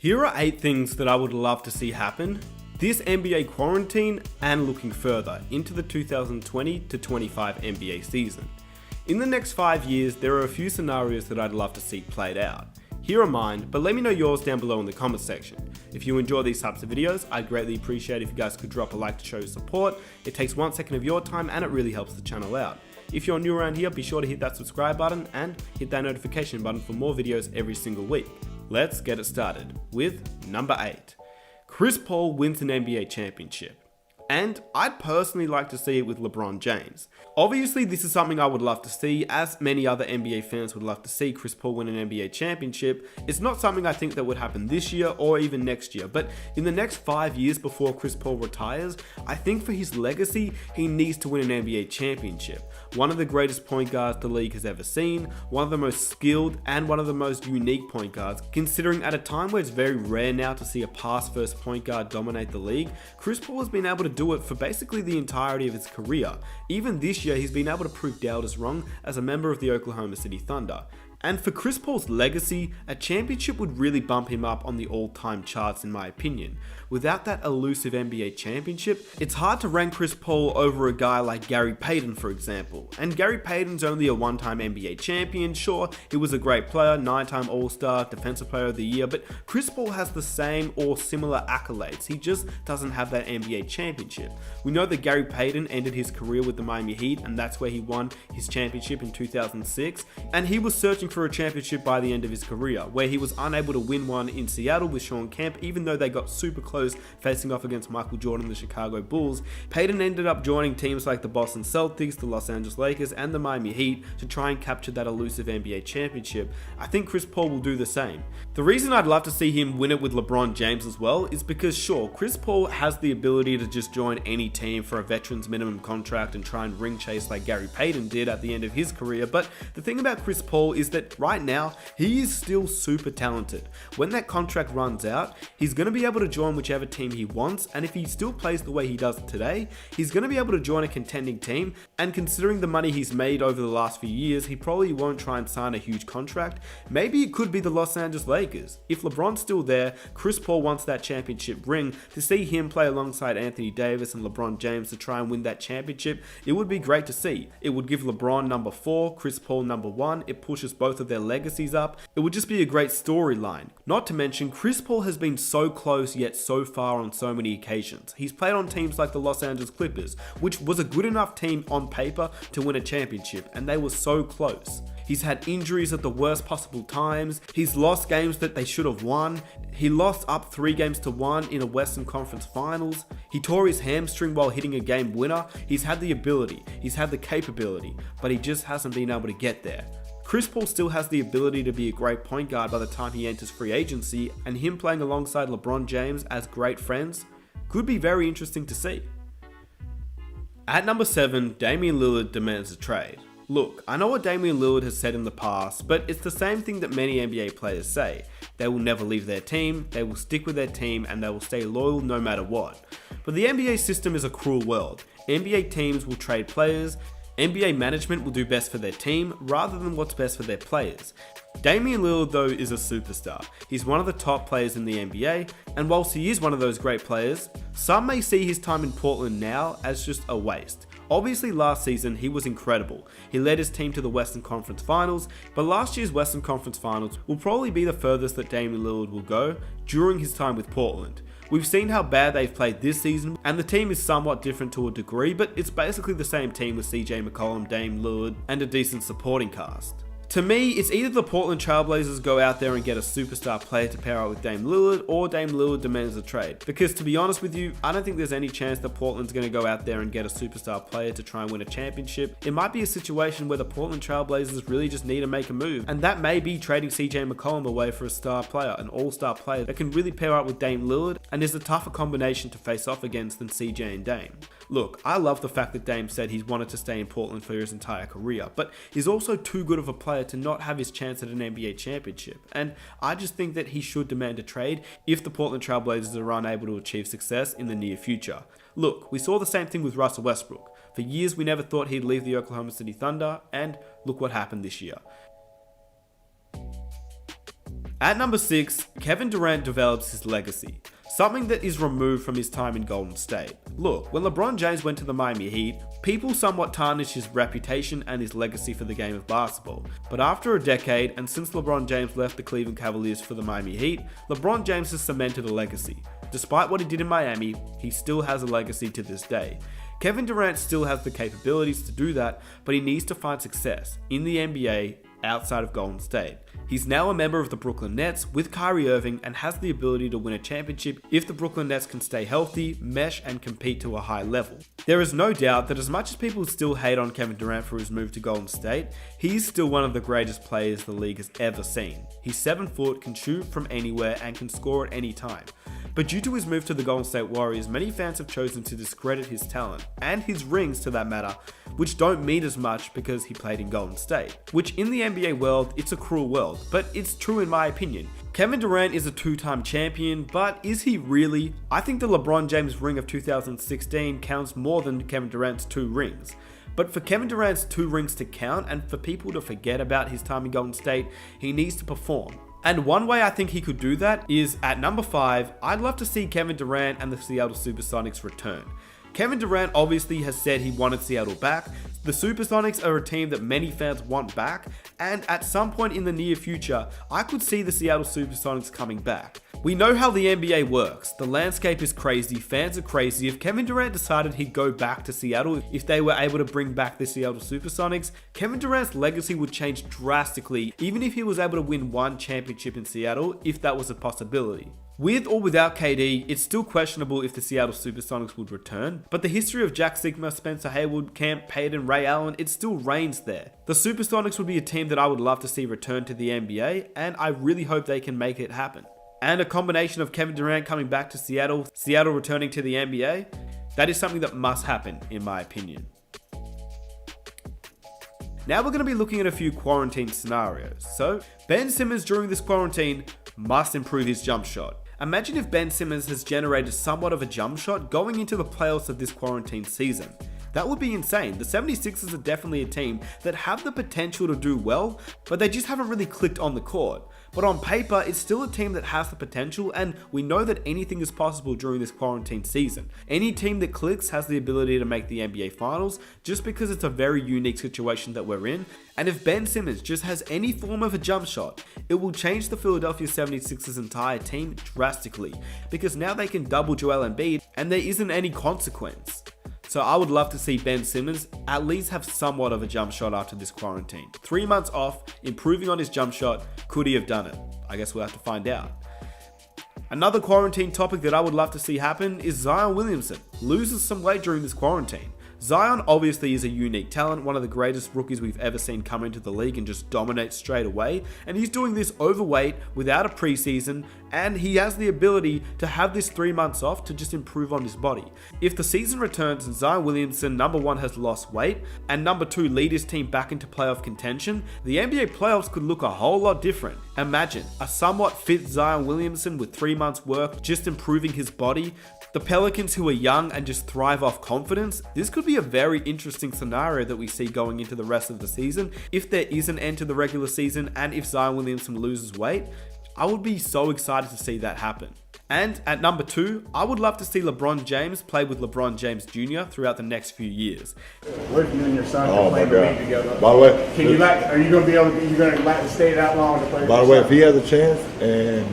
Here are 8 things that I would love to see happen this NBA quarantine and looking further into the 2020 to 25 NBA season. In the next 5 years, there are a few scenarios that I'd love to see played out. Here are mine, but let me know yours down below in the comments section. If you enjoy these types of videos, I'd greatly appreciate if you guys could drop a like to show your support. It takes 1 second of your time and it really helps the channel out. If you're new around here, be sure to hit that subscribe button and hit that notification button for more videos every single week. Let's get it started with number 8. Chris Paul wins an NBA championship. And I'd personally like to see it with LeBron James. Obviously, this is something I would love to see, as many other NBA fans would love to see Chris Paul win an NBA championship. It's not something I think that would happen this year or even next year, but in the next 5 years before Chris Paul retires, I think for his legacy, he needs to win an NBA championship. One of the greatest point guards the league has ever seen, one of the most skilled and one of the most unique point guards, considering at a time where it's very rare now to see a pass-first point guard dominate the league, Chris Paul has been able to do it for basically the entirety of his career. Even this year, he's been able to prove doubters wrong as a member of the Oklahoma City Thunder. And for Chris Paul's legacy, a championship would really bump him up on the all-time charts in my opinion. Without that elusive NBA championship, it's hard to rank Chris Paul over a guy like Gary Payton, for example. And Gary Payton's only a one-time NBA champion. Sure, he was a great player, 9-time All-Star, Defensive Player of the Year, but Chris Paul has the same or similar accolades. He just doesn't have that NBA championship. We know that Gary Payton ended his career with the Miami Heat, and that's where he won his championship in 2006. And he was searching for a championship by the end of his career, where he was unable to win one in Seattle with Shawn Kemp, even though they got super close facing off against Michael Jordan and the Chicago Bulls. Payton ended up joining teams like the Boston Celtics, the Los Angeles Lakers, and the Miami Heat to try and capture that elusive NBA championship. I think Chris Paul will do the same. The reason I'd love to see him win it with LeBron James as well is because sure, Chris Paul has the ability to just join any team for a veteran's minimum contract and try and ring chase like Gary Payton did at the end of his career, but the thing about Chris Paul is that right now, he is still super talented. When that contract runs out, he's going to be able to join whichever team he wants, and if he still plays the way he does today, he's going to be able to join a contending team, and considering the money he's made over the last few years, he probably won't try and sign a huge contract. Maybe it could be the Los Angeles Lakers. If LeBron's still there, Chris Paul wants that championship ring. To see him play alongside Anthony Davis and LeBron James to try and win that championship, it would be great to see. It would give LeBron number 4, Chris Paul number 1, it pushes both of their legacies up. It would just be a great storyline. Not to mention, Chris Paul has been so close yet so far on so many occasions. He's played on teams like the Los Angeles Clippers, which was a good enough team on paper to win a championship, and they were so close. He's had injuries at the worst possible times. He's lost games that they should have won. He lost up 3-1 in a Western Conference Finals. He tore his hamstring while hitting a game winner. He's had the ability, he's had the capability, but he just hasn't been able to get there. Chris Paul still has the ability to be a great point guard by the time he enters free agency, and him playing alongside LeBron James as great friends could be very interesting to see. At number 7, Damian Lillard demands a trade. Look, I know what Damian Lillard has said in the past, but it's the same thing that many NBA players say. They will never leave their team, they will stick with their team, and they will stay loyal no matter what. But the NBA system is a cruel world. NBA teams will trade players, NBA management will do best for their team rather than what's best for their players. Damian Lillard though is a superstar. He's one of the top players in the NBA, and whilst he is one of those great players, some may see his time in Portland now as just a waste. Obviously last season he was incredible. He led his team to the Western Conference Finals, but last year's Western Conference Finals will probably be the furthest that Damian Lillard will go during his time with Portland. We've seen how bad they've played this season, and the team is somewhat different to a degree, but it's basically the same team with CJ McCollum, Dame Lillard, and a decent supporting cast. To me, it's either the Portland Trailblazers go out there and get a superstar player to pair up with Dame Lillard, or Dame Lillard demands a trade. Because to be honest with you, I don't think there's any chance that Portland's going to go out there and get a superstar player to try and win a championship. It might be a situation where the Portland Trailblazers really just need to make a move, and that may be trading CJ McCollum away for a star player, an all-star player that can really pair up with Dame Lillard and is a tougher combination to face off against than CJ and Dame. Look, I love the fact that Dame said he's wanted to stay in Portland for his entire career, but he's also too good of a player to not have his chance at an NBA championship, and I just think that he should demand a trade if the Portland Trailblazers are unable to achieve success in the near future. Look, we saw the same thing with Russell Westbrook. For years we never thought he'd leave the Oklahoma City Thunder, and look what happened this year. At number 6, Kevin Durant develops his legacy, something that is removed from his time in Golden State. Look, when LeBron James went to the Miami Heat, people somewhat tarnished his reputation and his legacy for the game of basketball. But after a decade, and since LeBron James left the Cleveland Cavaliers for the Miami Heat, LeBron James has cemented a legacy. Despite what he did in Miami, he still has a legacy to this day. Kevin Durant still has the capabilities to do that, but he needs to find success in the NBA outside of Golden State. He's now a member of the Brooklyn Nets with Kyrie Irving and has the ability to win a championship if the Brooklyn Nets can stay healthy, mesh, and compete to a high level. There is no doubt that as much as people still hate on Kevin Durant for his move to Golden State, he's still one of the greatest players the league has ever seen. He's 7 foot, can shoot from anywhere, and can score at any time. But due to his move to the Golden State Warriors, many fans have chosen to discredit his talent, and his rings to that matter, which don't mean as much because he played in Golden State. Which in the NBA world, it's a cruel world, but it's true in my opinion. Kevin Durant is a 2-time champion, but is he really? I think the LeBron James ring of 2016 counts more than Kevin Durant's 2 rings. But for Kevin Durant's 2 rings to count, and for people to forget about his time in Golden State, he needs to perform. And one way I think he could do that is at number 5, I'd love to see Kevin Durant and the Seattle Supersonics return. Kevin Durant obviously has said he wanted Seattle back. The Supersonics are a team that many fans want back, and at some point in the near future, I could see the Seattle Supersonics coming back. We know how the NBA works. The landscape is crazy, fans are crazy. If Kevin Durant decided he'd go back to Seattle, if they were able to bring back the Seattle Supersonics, Kevin Durant's legacy would change drastically, even if he was able to win 1 championship in Seattle, if that was a possibility. With or without KD, it's still questionable if the Seattle Supersonics would return, but the history of Jack Sigma, Spencer Haywood, Camp Payton, Ray Allen, it still reigns there. The Supersonics would be a team that I would love to see return to the NBA, and I really hope they can make it happen. And a combination of Kevin Durant coming back to Seattle, Seattle returning to the NBA, that is something that must happen, in my opinion. Now we're going to be looking at a few quarantine scenarios. So, Ben Simmons during this quarantine must improve his jump shot. Imagine if Ben Simmons has generated somewhat of a jump shot going into the playoffs of this quarantine season. That would be insane. The 76ers are definitely a team that have the potential to do well, but they just haven't really clicked on the court. But on paper, it's still a team that has the potential, and we know that anything is possible during this quarantine season. Any team that clicks has the ability to make the NBA Finals, just because it's a very unique situation that we're in. And if Ben Simmons just has any form of a jump shot, it will change the Philadelphia 76ers entire team drastically, because now they can double Joel Embiid, and there isn't any consequence. So I would love to see Ben Simmons at least have somewhat of a jump shot after this quarantine. 3 months off, improving on his jump shot, could he have done it? I guess we'll have to find out. Another quarantine topic that I would love to see happen is Zion Williamson loses some weight during this quarantine. Zion obviously is a unique talent, one of the greatest rookies we've ever seen come into the league and just dominate straight away, and he's doing this overweight without a preseason, and he has the ability to have this 3 months off to just improve on his body. If the season returns and Zion Williamson, number 1, has lost weight, and number 2, lead his team back into playoff contention, the NBA playoffs could look a whole lot different. Imagine a somewhat fit Zion Williamson with 3 months work, just improving his body. The Pelicans, who are young and just thrive off confidence, this could be a very interesting scenario that we see going into the rest of the season. If there is an end to the regular season and if Zion Williamson loses weight, I would be so excited to see that happen. And at number 2, I would love to see LeBron James play with LeBron James Jr. throughout the next few years. What if you and your son can play the league together? By the way, are you going to be able to stay that long to play? By the way, if he has a chance and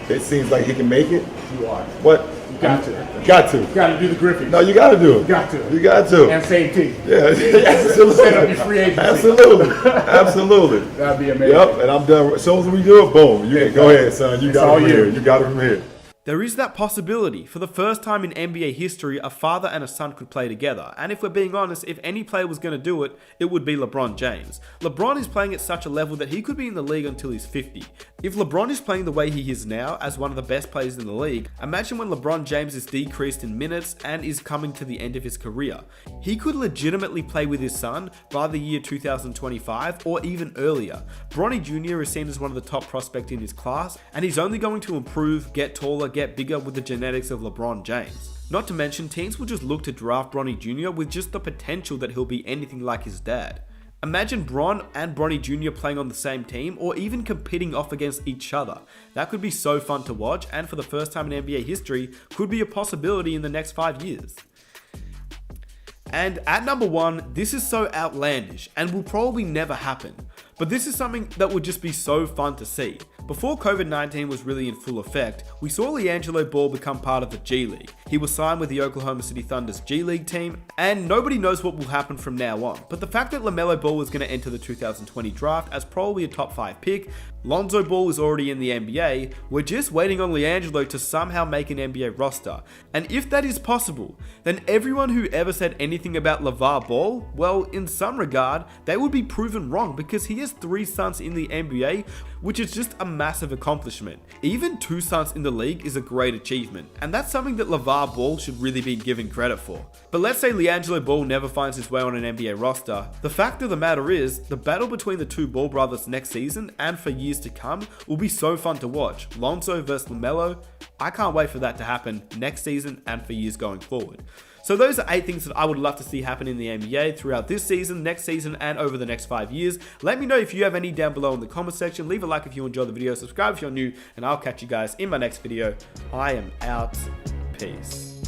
it seems like he can make it, you are. What? Got to. You got to do the Griffins. No, you got to do it. Got to. You got to. And same team. Yeah, absolutely. Set up your free agency. Absolutely. That'd be amazing. Yep, and I'm done. As soon as we do it, boom. Go ahead, son. You got it from here. You got it from here. There is that possibility. For the first time in NBA history, a father and a son could play together. And if we're being honest, if any player was going to do it, it would be LeBron James. LeBron is playing at such a level that he could be in the league until he's 50. If LeBron is playing the way he is now, as one of the best players in the league, imagine when LeBron James is decreased in minutes and is coming to the end of his career. He could legitimately play with his son by the year 2025 or even earlier. Bronny Jr. is seen as one of the top prospects in his class, and he's only going to improve, get taller, get bigger with the genetics of LeBron James. Not to mention, teams will just look to draft Bronny Jr. with just the potential that he'll be anything like his dad. Imagine Bron and Bronny Jr. playing on the same team or even competing off against each other. That could be so fun to watch, and for the first time in NBA history, could be a possibility in the next 5 years. And at number 1, this is so outlandish and will probably never happen, but this is something that would just be so fun to see. Before COVID-19 was really in full effect, we saw LiAngelo Ball become part of the G League. He was signed with the Oklahoma City Thunder's G League team, and nobody knows what will happen from now on. But the fact that LaMelo Ball is going to enter the 2020 draft as probably a top 5 pick, Lonzo Ball is already in the NBA, we're just waiting on LiAngelo to somehow make an NBA roster. And if that is possible, then everyone who ever said anything about LeVar Ball, well, in some regard, they would be proven wrong because he has 3 sons in the NBA, which is just a massive accomplishment. Even 2 sons in the league is a great achievement, and that's something that LeVar Ball should really be given credit for. But let's say LiAngelo Ball never finds his way on an NBA roster. The fact of the matter is, the battle between the 2 Ball brothers next season and for years to come will be so fun to watch. Lonzo versus LaMelo, I can't wait for that to happen next season and for years going forward. So those are 8 things that I would love to see happen in the NBA throughout this season, next season, and over the next 5 years. Let me know if you have any down below in the comment section. Leave a like if you enjoyed the video, subscribe if you're new, and I'll catch you guys in my next video. I am out. Peace.